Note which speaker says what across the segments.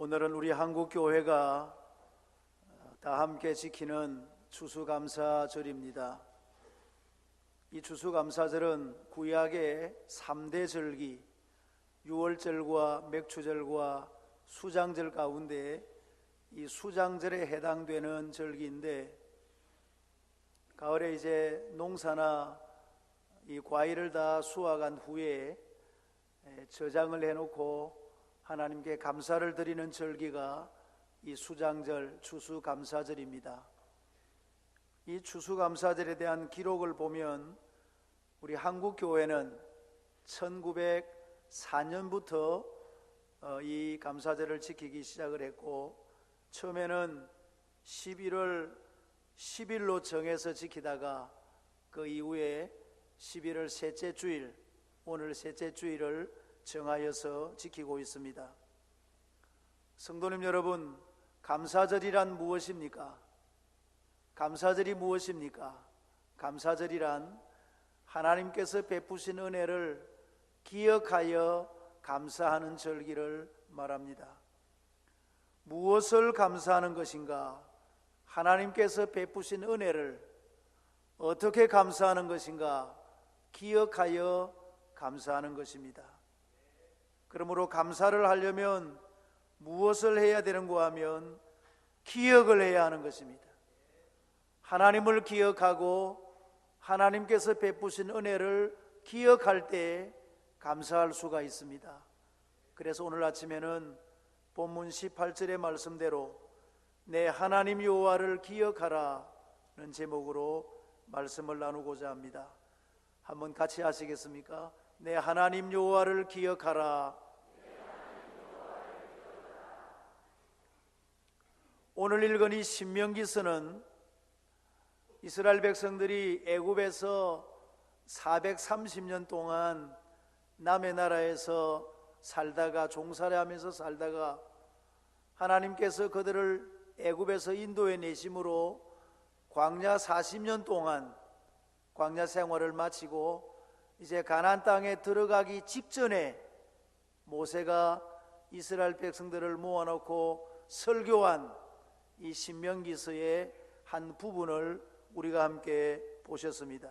Speaker 1: 오늘은 우리 한국교회가 다 함께 지키는 추수감사절입니다. 이 추수감사절은 구약의 3대 절기, 유월절과 맥추절과 수장절 가운데 이 수장절에 해당되는 절기인데, 가을에 이제 농사나 이 과일을 다 수확한 후에 저장을 해놓고 하나님께 감사를 드리는 절기가 이 수장절, 추수감사절입니다. 이 추수감사절에 대한 기록을 보면 우리 한국교회는 1904년부터 이 감사절을 지키기 시작을 했고, 처음에는 11월 10일로 정해서 지키다가 그 이후에 11월 셋째 주일, 오늘 셋째 주일을 정하여서 지키고 있습니다. 성도님 여러분, 감사절이란 무엇입니까? 감사절이 무엇입니까? 감사절이란 하나님께서 베푸신 은혜를 기억하여 감사하는 절기를 말합니다. 무엇을 감사하는 것인가? 하나님께서 베푸신 은혜를 어떻게 감사하는 것인가? 기억하여 감사하는 것입니다. 그러므로 감사를 하려면 무엇을 해야 되는가 하면 기억을 해야 하는 것입니다. 하나님을 기억하고 하나님께서 베푸신 은혜를 기억할 때 감사할 수가 있습니다. 그래서 오늘 아침에는 본문 18절의 말씀대로 내 하나님 여호와를 기억하라는 제목으로 말씀을 나누고자 합니다. 한번 같이 하시겠습니까? 내 하나님 여호와를 기억하라. 오늘 읽은 이 신명기서는 이스라엘 백성들이 애굽에서 430년 동안 남의 나라에서 살다가 종살이하면서 살다가 하나님께서 그들을 애굽에서 인도해 내심으로 광야 40년 동안 광야 생활을 마치고 이제 가나안 땅에 들어가기 직전에 모세가 이스라엘 백성들을 모아놓고 설교한 이 신명기서의 한 부분을 우리가 함께 보셨습니다.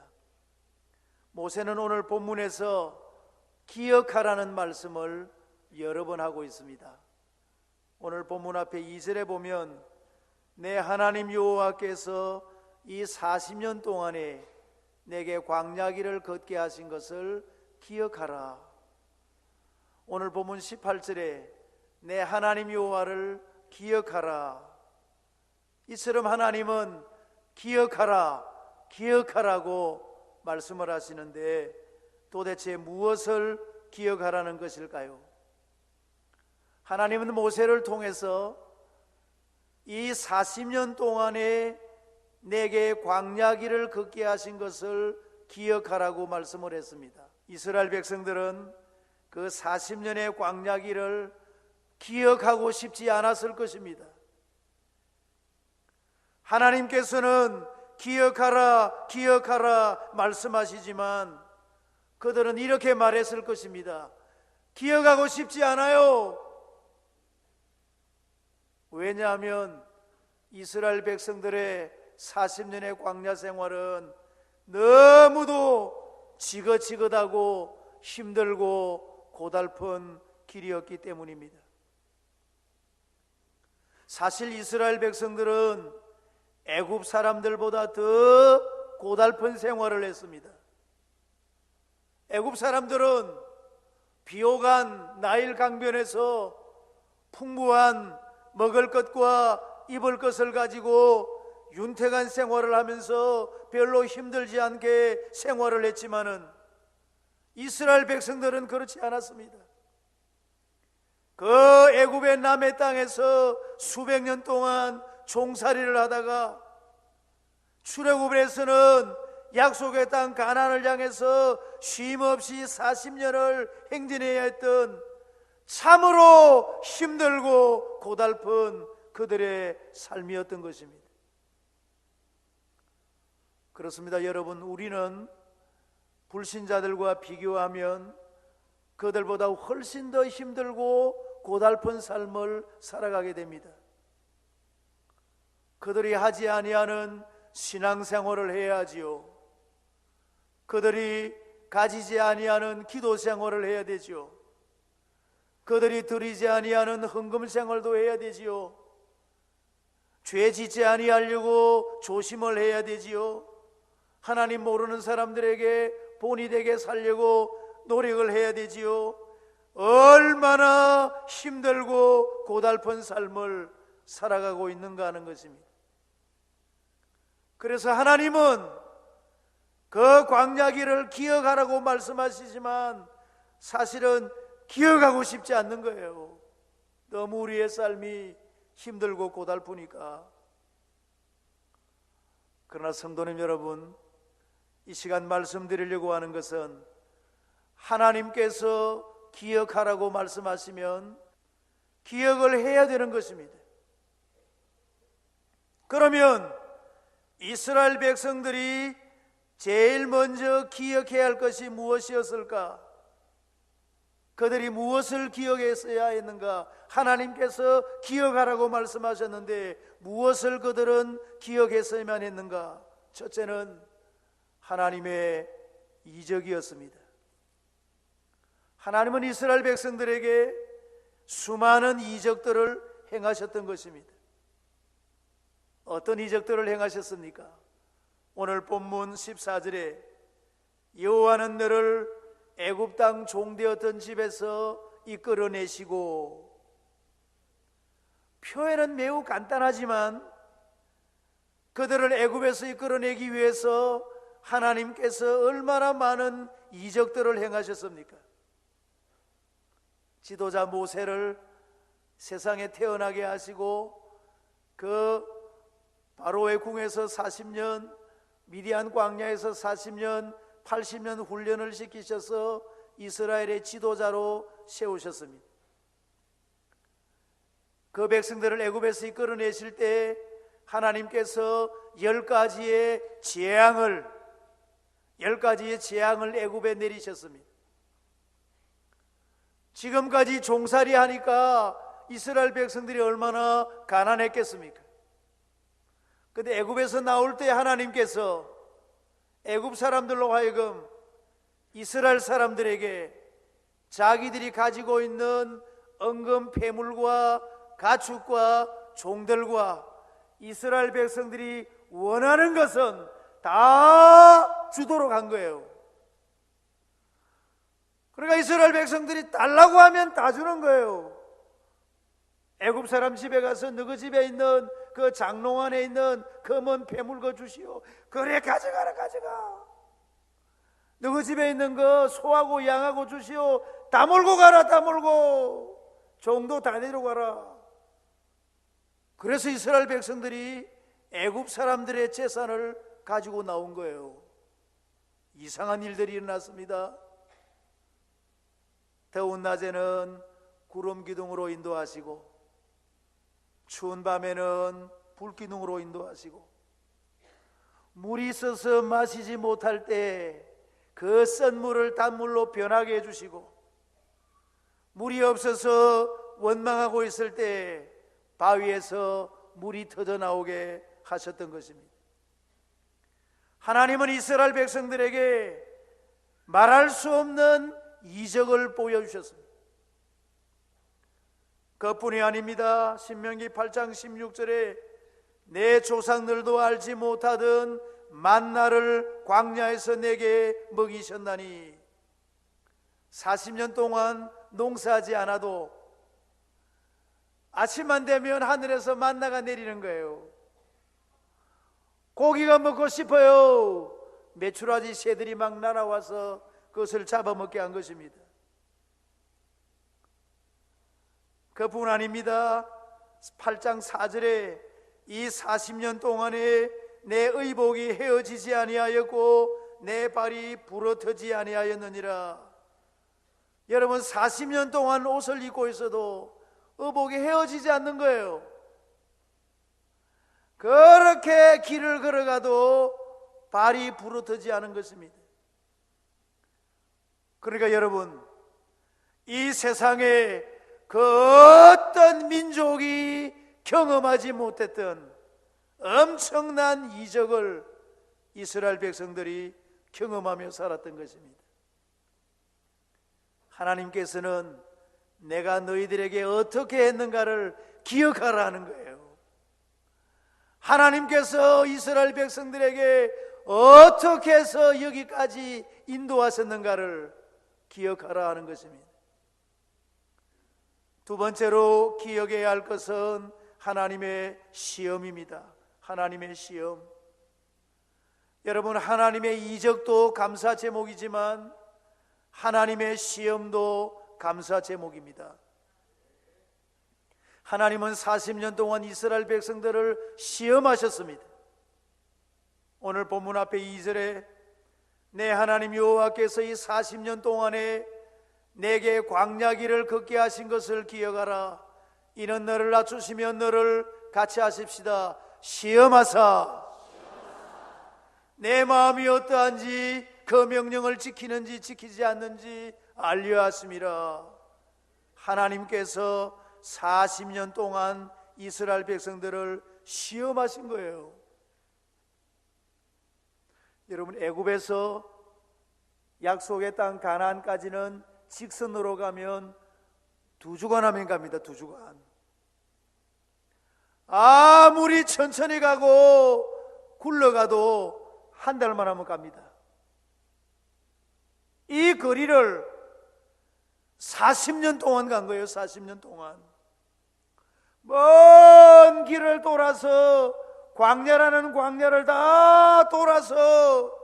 Speaker 1: 모세는 오늘 본문에서 기억하라는 말씀을 여러 번 하고 있습니다. 오늘 본문 앞에 2절에 보면 내 하나님 여호와께서 이 40년 동안에 내게 광야길을 걷게 하신 것을 기억하라. 오늘 본문 18절에 내 하나님 여호와를 기억하라. 이처럼 하나님은 기억하라, 기억하라고 말씀을 하시는데 도대체 무엇을 기억하라는 것일까요? 하나님은 모세를 통해서 이 40년 동안에 내게 광야길을 걷게 하신 것을 기억하라고 말씀을 했습니다. 이스라엘 백성들은 그 40년의 광야길을 기억하고 싶지 않았을 것입니다. 하나님께서는 기억하라, 기억하라 말씀하시지만 그들은 이렇게 말했을 것입니다. 기억하고 싶지 않아요. 왜냐하면 이스라엘 백성들의 40년의 광야 생활은 너무도 지긋지긋하고 힘들고 고달픈 길이었기 때문입니다. 사실 이스라엘 백성들은 애굽 사람들보다 더 고달픈 생활을 했습니다. 애굽 사람들은 비옥한 나일 강변에서 풍부한 먹을 것과 입을 것을 가지고 윤택한 생활을 하면서 별로 힘들지 않게 생활을 했지만은 이스라엘 백성들은 그렇지 않았습니다. 그 애굽의 남의 땅에서 수백 년 동안 종살이를 하다가 출애굽에서는 약속의 땅 가나안을 향해서 쉼없이 40년을 행진해야 했던 참으로 힘들고 고달픈 그들의 삶이었던 것입니다. 그렇습니다. 여러분, 우리는 불신자들과 비교하면 그들보다 훨씬 더 힘들고 고달픈 삶을 살아가게 됩니다. 그들이 하지 아니하는 신앙생활을 해야 하지요. 그들이 가지지 아니하는 기도생활을 해야 되지요. 그들이 드리지 아니하는 헌금생활도 해야 되지요. 죄 짓지 아니하려고 조심을 해야 되지요. 하나님 모르는 사람들에게 본이 되게 살려고 노력을 해야 되지요. 얼마나 힘들고 고달픈 삶을 살아가고 있는가 하는 것입니다. 그래서 하나님은 그 광야길을 기억하라고 말씀하시지만 사실은 기억하고 싶지 않는 거예요. 너무 우리의 삶이 힘들고 고달프니까. 그러나 성도님 여러분, 이 시간 말씀드리려고 하는 것은 하나님께서 기억하라고 말씀하시면 기억을 해야 되는 것입니다. 그러면 이스라엘 백성들이 제일 먼저 기억해야 할 것이 무엇이었을까? 그들이 무엇을 기억했어야 했는가? 하나님께서 기억하라고 말씀하셨는데 무엇을 그들은 기억했어야만 했는가? 첫째는 하나님의 이적이었습니다. 하나님은 이스라엘 백성들에게 수많은 이적들을 행하셨던 것입니다. 어떤 이적들을 행하셨습니까? 오늘 본문 14절에 여호와는 너를 애굽 땅 종되었던 집에서 이끌어내시고, 표현은 매우 간단하지만 그들을 애굽에서 이끌어내기 위해서 하나님께서 얼마나 많은 이적들을 행하셨습니까? 지도자 모세를 세상에 태어나게 하시고 그 바로의 궁에서 40년, 미디안 광야에서 40년, 80년 훈련을 시키셔서 이스라엘의 지도자로 세우셨습니다. 그 백성들을 애굽에서 이끌어내실 때 하나님께서 10가지의 재앙을 애굽에 내리셨습니다. 지금까지 종살이 하니까 이스라엘 백성들이 얼마나 가난했겠습니까? 그런데 애굽에서 나올 때 하나님께서 애굽 사람들로 하여금 이스라엘 사람들에게 자기들이 가지고 있는 은금 패물과 가축과 종들과 이스라엘 백성들이 원하는 것은 다 주도록 한 거예요. 그러니까 이스라엘 백성들이 달라고 하면 다 주는 거예요. 애굽 사람 집에 가서 너희 집에 있는 그 장롱 안에 있는 검은 패물 거 주시오. 그래, 가져가라, 가져가. 너희 집에 있는 거 소하고 양하고 주시오. 다 몰고 가라, 다 몰고. 종도 다 데려가라. 그래서 이스라엘 백성들이 애굽 사람들의 재산을 가지고 나온 거예요. 이상한 일들이 일어났습니다. 더운 낮에는 구름 기둥으로 인도하시고, 추운 밤에는 불 기둥으로 인도하시고, 물이 있어서 마시지 못할 때 그 쓴 물을 단물로 변하게 해주시고, 물이 없어서 원망하고 있을 때 바위에서 물이 터져 나오게 하셨던 것입니다. 하나님은 이스라엘 백성들에게 말할 수 없는 이적을 보여주셨습니다. 그뿐이 아닙니다. 신명기 8장 16절에 내 조상들도 알지 못하던 만나를 광야에서 내게 먹이셨나니, 40년 동안 농사하지 않아도 아침만 되면 하늘에서 만나가 내리는 거예요. 고기가 먹고 싶어요. 메추라지 새들이 막 날아와서 그것을 잡아먹게 한 것입니다. 그뿐 아닙니다. 8장 4절에 이 40년 동안에 내 의복이 헤어지지 아니하였고 내 발이 부러뜨지 아니하였느니라. 여러분, 40년 동안 옷을 입고 있어도 의복이 헤어지지 않는 거예요. 그렇게 길을 걸어가도 발이 부러뜨지 않은 것입니다. 그러니까 여러분, 이 세상에 그 어떤 민족이 경험하지 못했던 엄청난 이적을 이스라엘 백성들이 경험하며 살았던 것입니다. 하나님께서는 내가 너희들에게 어떻게 했는가를 기억하라 하는 거예요. 하나님께서 이스라엘 백성들에게 어떻게 해서 여기까지 인도하셨는가를 기억하라 하는 것입니다. 두 번째로 기억해야 할 것은 하나님의 시험입니다. 하나님의 시험. 여러분, 하나님의 이적도 감사 제목이지만 하나님의 시험도 감사 제목입니다. 하나님은 40년 동안 이스라엘 백성들을 시험하셨습니다. 오늘 본문 앞에 2절에 내 하나님 여호와께서 이 40년 동안에 내게 광야길을 걷게 하신 것을 기억하라. 이는 너를 낮추시며 너를 같이 하십시다. 시험하사 내 마음이 어떠한지 그 명령을 지키는지 지키지 않는지 알려 하심이라. 하나님께서 40년 동안 이스라엘 백성들을 시험하신 거예요. 여러분, 애굽에서 약속의 땅 가나안까지는 직선으로 가면 2주간 하면 갑니다. 2주간. 아무리 천천히 가고 굴러가도 한 달만 하면 갑니다. 이 거리를 40년 동안 간 거예요. 40년 동안 먼 길을 돌아서 광야라는 광야를 다 돌아서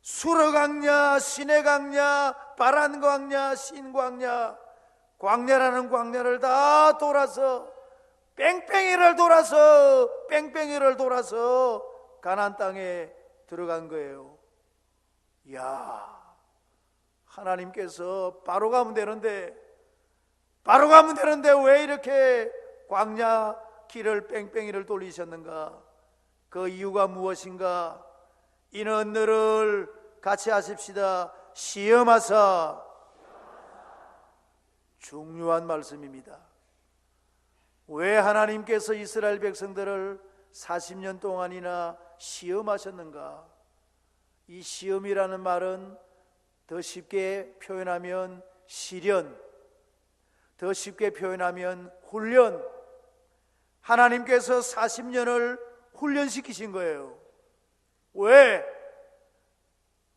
Speaker 1: 수르광야, 시내광야, 바란광야, 신광야, 광야라는 광야를 다 돌아서 뺑뺑이를 돌아서 가나안 땅에 들어간 거예요. 이야, 하나님께서 바로 가면 되는데 왜 이렇게 광야 길을 뺑뺑이를 돌리셨는가? 그 이유가 무엇인가? 이는 너를 같이 하십시다. 시험하사. 중요한 말씀입니다. 왜 하나님께서 이스라엘 백성들을 40년 동안이나 시험하셨는가? 이 시험이라는 말은 더 쉽게 표현하면 시련, 더 쉽게 표현하면 훈련. 하나님께서 40년을 훈련시키신 거예요. 왜?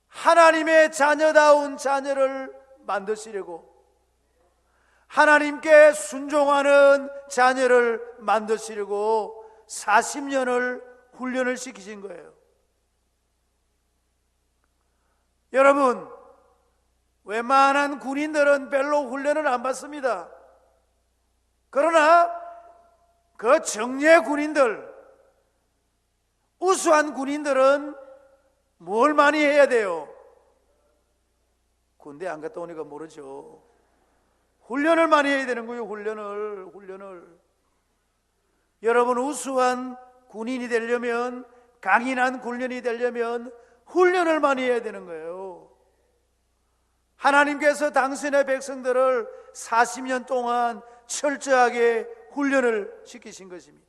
Speaker 1: 하나님의 자녀다운 자녀를 만드시려고, 하나님께 순종하는 자녀를 만드시려고 40년을 훈련을 시키신 거예요. 여러분, 웬만한 군인들은 별로 훈련을 안 받습니다. 그러나 그 정예 군인들, 우수한 군인들은 뭘 많이 해야 돼요? 군대 안 갔다 오니까 모르죠. 훈련을 많이 해야 되는 거예요. 훈련을. 여러분, 우수한 군인이 되려면, 강인한 군인이 되려면 훈련을 많이 해야 되는 거예요. 하나님께서 당신의 백성들을 40년 동안 철저하게 훈련을 시키신 것입니다.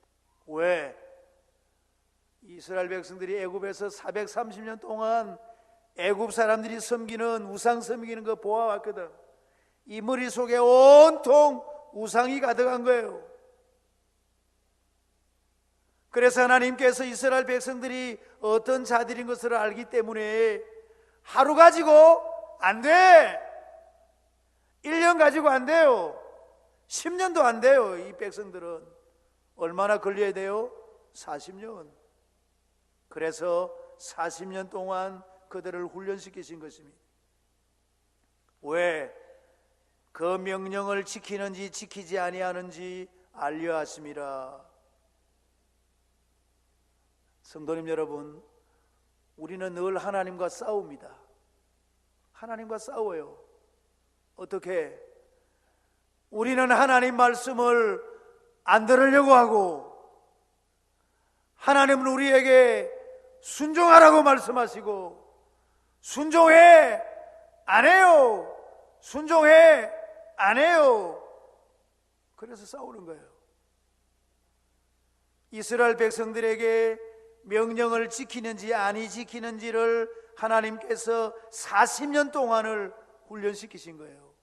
Speaker 1: 왜? 이스라엘 백성들이 애굽에서 430년 동안 애굽 사람들이 섬기는 우상 섬기는 거 보아왔거든. 이 머릿속에 온통 우상이 가득한 거예요. 그래서 하나님께서 이스라엘 백성들이 어떤 자들인 것을 알기 때문에 하루 가지고 안 돼. 1년 가지고 안 돼요. 10년도 안 돼요. 이 백성들은 얼마나 걸려야 돼요? 40년. 그래서 40년 동안 그들을 훈련시키신 것입니다. 왜? 그 명령을 지키는지 지키지 아니하는지 알려 하심이라. 성도님 여러분, 우리는 늘 하나님과 싸웁니다. 하나님과 싸워요. 어떻게? 우리는 하나님 말씀을 안 들으려고 하고, 하나님은 우리에게 순종하라고 말씀하시고, 순종해 안 해요. 순종해 안 해요. 그래서 싸우는 거예요. 이스라엘 백성들에게 명령을 지키는지 아니 지키는지를 하나님께서 40년 동안을 훈련시키신 거예요.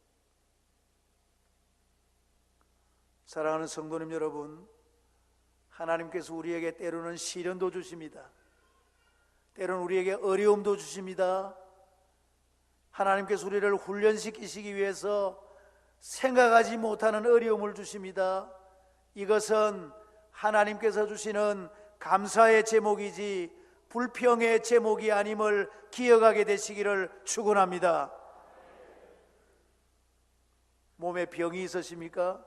Speaker 1: 사랑하는 성도님 여러분, 하나님께서 우리에게 때로는 시련도 주십니다. 때로는 우리에게 어려움도 주십니다. 하나님께서 우리를 훈련시키시기 위해서 생각하지 못하는 어려움을 주십니다. 이것은 하나님께서 주시는 감사의 제목이지 불평의 제목이 아님을 기억하게 되시기를 축원합니다. 몸에 병이 있으십니까?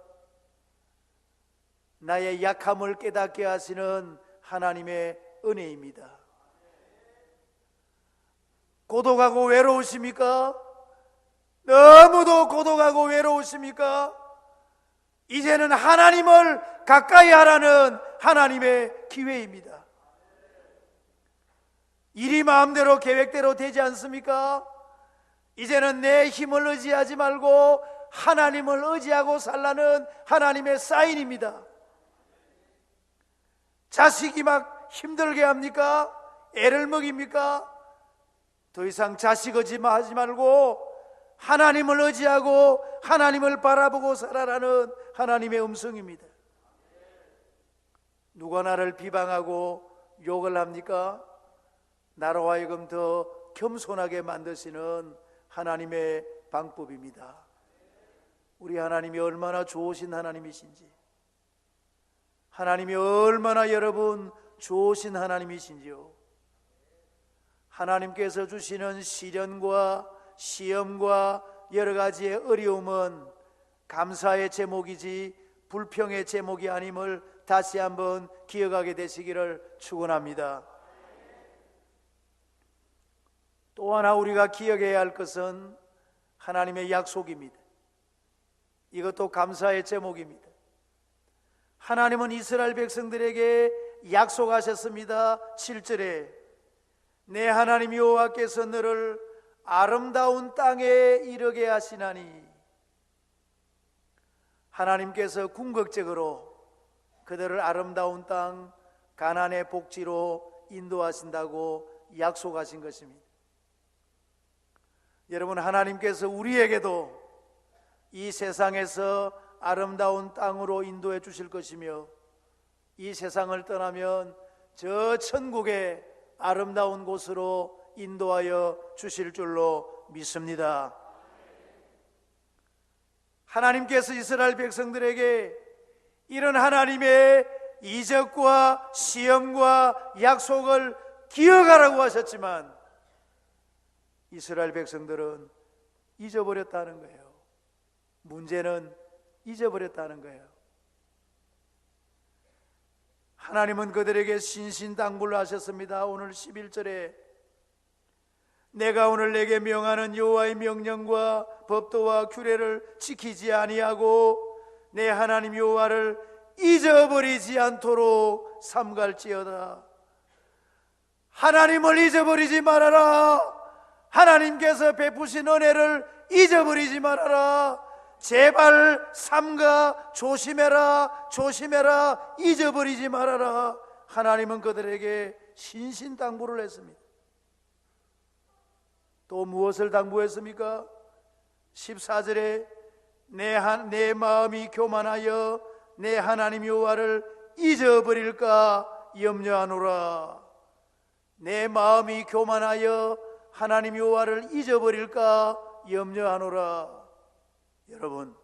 Speaker 1: 나의 약함을 깨닫게 하시는 하나님의 은혜입니다. 고독하고 외로우십니까? 너무도 고독하고 외로우십니까? 이제는 하나님을 가까이 하라는 하나님의 기회입니다. 일이 마음대로 계획대로 되지 않습니까? 이제는 내 힘을 의지하지 말고 하나님을 의지하고 살라는 하나님의 사인입니다. 자식이 막 힘들게 합니까? 애를 먹입니까? 더 이상 자식 의지하지 말고 하나님을 의지하고 하나님을 바라보고 살아라는 하나님의 음성입니다. 누가 나를 비방하고 욕을 합니까? 나로 하여금 더 겸손하게 만드시는 하나님의 방법입니다. 우리 하나님이 얼마나 좋으신 하나님이신지, 하나님이 얼마나 여러분 좋으신 하나님이신지요. 하나님께서 주시는 시련과 시험과 여러 가지의 어려움은 감사의 제목이지 불평의 제목이 아님을 다시 한번 기억하게 되시기를 축원합니다. 또 하나 우리가 기억해야 할 것은 하나님의 약속입니다. 이것도 감사의 제목입니다. 하나님은 이스라엘 백성들에게 약속하셨습니다. 7절에 내 하나님 여호와께서 너를 아름다운 땅에 이르게 하시나니, 하나님께서 궁극적으로 그들을 아름다운 땅 가나안의 복지로 인도하신다고 약속하신 것입니다. 여러분, 하나님께서 우리에게도 이 세상에서 아름다운 땅으로 인도해 주실 것이며, 이 세상을 떠나면 저 천국의 아름다운 곳으로 인도하여 주실 줄로 믿습니다. 하나님께서 이스라엘 백성들에게 이런 하나님의 이적과 시험과 약속을 기억하라고 하셨지만 이스라엘 백성들은 잊어버렸다는 거예요. 문제는 잊어버렸다는 거예요. 하나님은 그들에게 신신당부를 하셨습니다. 오늘 11절에 내가 오늘 내게 명하는 여호와의 명령과 법도와 규례를 지키지 아니하고 내 하나님 여호와를 잊어버리지 않도록 삼갈지어다. 하나님을 잊어버리지 말아라. 하나님께서 베푸신 은혜를 잊어버리지 말아라. 제발 삼가 조심해라, 조심해라, 잊어버리지 말아라. 하나님은 그들에게 신신당부를 했습니다. 또 무엇을 당부했습니까? 14절에 내 마음이 교만하여 내 하나님 여호와를 잊어버릴까 염려하노라. 내 마음이 교만하여 하나님 여호와를 잊어버릴까 염려하노라. 여러분,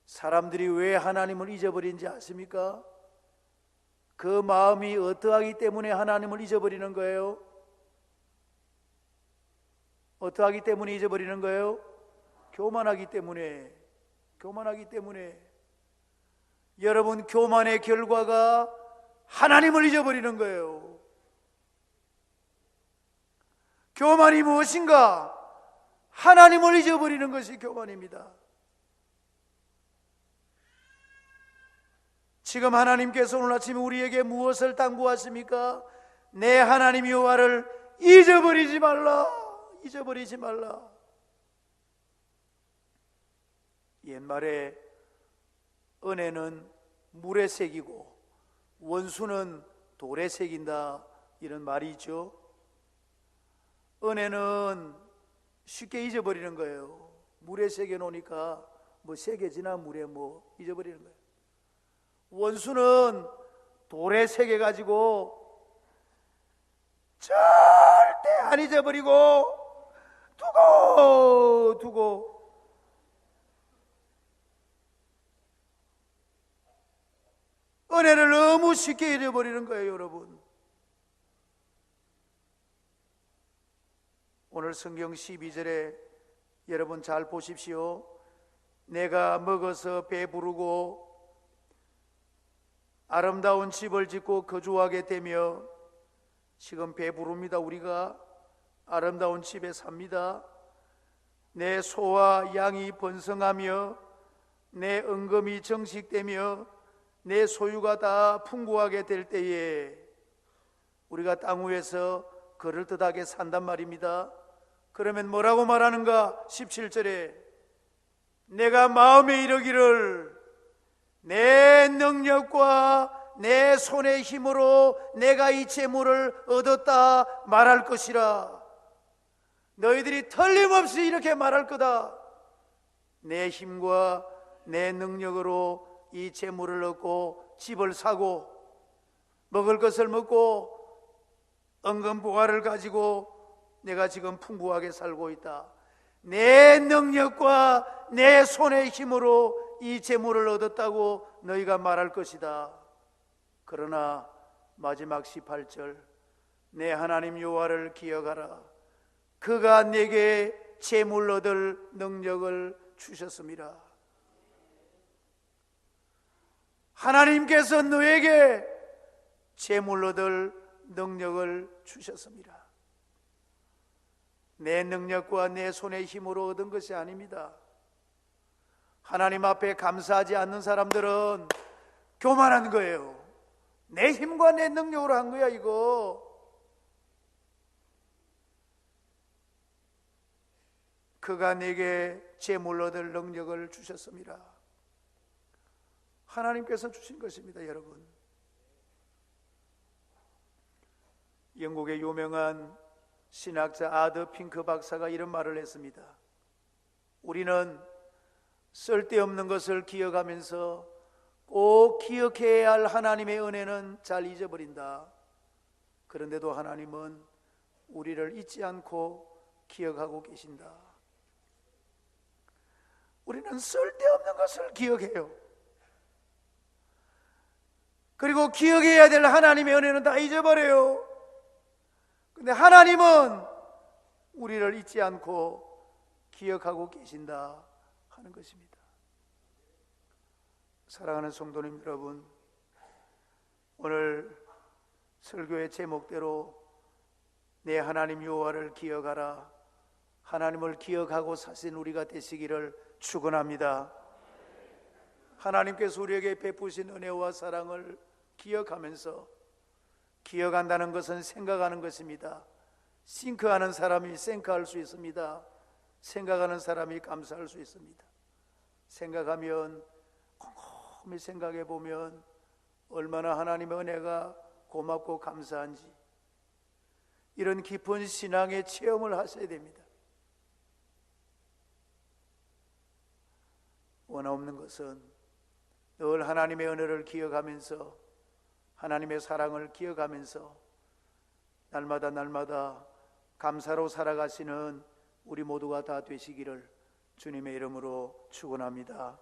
Speaker 1: 사람들이 왜 하나님을 잊어버린지 아십니까? 그 마음이 어떠하기 때문에 하나님을 잊어버리는 거예요? 어떠하기 때문에 잊어버리는 거예요? 교만하기 때문에. 교만하기 때문에. 여러분, 교만의 결과가 하나님을 잊어버리는 거예요. 교만이 무엇인가? 하나님을 잊어버리는 것이 교만입니다. 지금 하나님께서 오늘 아침에 우리에게 무엇을 당부하십니까? 내 하나님 여호와를 잊어버리지 말라. 잊어버리지 말라. 옛말에 은혜는 물에 새기고 원수는 돌에 새긴다, 이런 말이 있죠. 은혜는 쉽게 잊어버리는 거예요. 물에 새겨 놓으니까 뭐 새겨지나 물에 뭐 잊어버리는 거예요. 원수는 돌에 새겨 가지고 절대 안 잊어버리고 두고 은혜를 너무 쉽게 잃어버리는 거예요, 여러분. 오늘 성경 12절에 여러분 잘 보십시오. 내가 먹어서 배부르고 아름다운 집을 짓고 거주하게 되며, 지금 배부릅니다. 우리가 아름다운 집에 삽니다. 내 소와 양이 번성하며 내 은금이 정식되며 내 소유가 다 풍부하게 될 때에 우리가 땅 위에서 그럴듯하게 산단 말입니다. 그러면 뭐라고 말하는가? 17절에 내가 마음에 이르기를 내 능력과 내 손의 힘으로 내가 이 재물을 얻었다 말할 것이라. 너희들이 틀림없이 이렇게 말할 거다. 내 힘과 내 능력으로 이 재물을 얻고 집을 사고 먹을 것을 먹고 은금보화를 가지고 내가 지금 풍부하게 살고 있다. 내 능력과 내 손의 힘으로 이 재물을 얻었다고 너희가 말할 것이다. 그러나 마지막 18절, 내 하나님 여호와를 기억하라. 그가 내게 재물 얻을 능력을 주셨습니다. 하나님께서 너에게 재물 얻을 능력을 주셨습니다. 내 능력과 내 손의 힘으로 얻은 것이 아닙니다. 하나님 앞에 감사하지 않는 사람들은 교만한 거예요. 내 힘과 내 능력으로 한 거야 이거. 그가 내게 재물 얻을 능력을 주셨습니다. 하나님께서 주신 것입니다, 여러분. 영국의 유명한 신학자 아더 핑크 박사가 이런 말을 했습니다. 우리는 쓸데없는 것을 기억하면서 꼭 기억해야 할 하나님의 은혜는 잘 잊어버린다. 그런데도 하나님은 우리를 잊지 않고 기억하고 계신다. 우리는 쓸데없는 것을 기억해요. 그리고 기억해야 될 하나님의 은혜는 다 잊어버려요. 근데 하나님은 우리를 잊지 않고 기억하고 계신다 하는 것입니다. 사랑하는 성도님 여러분, 오늘 설교의 제목대로 내 하나님 여호와를 기억하라, 하나님을 기억하고 사신 우리가 되시기를 축원합니다. 하나님께서 우리에게 베푸신 은혜와 사랑을 기억하면서, 기억한다는 것은 생각하는 것입니다. 싱크하는 사람이 생크할 수 있습니다. 생각하는 사람이 감사할 수 있습니다. 생각하면, 곰곰이 생각해 보면 얼마나 하나님의 은혜가 고맙고 감사한지, 이런 깊은 신앙의 체험을 하셔야 됩니다. 원없는 것은 늘 하나님의 은혜를 기억하면서, 하나님의 사랑을 기억하면서 날마다 감사로 살아가시는 우리 모두가 다 되시기를 주님의 이름으로 축원합니다.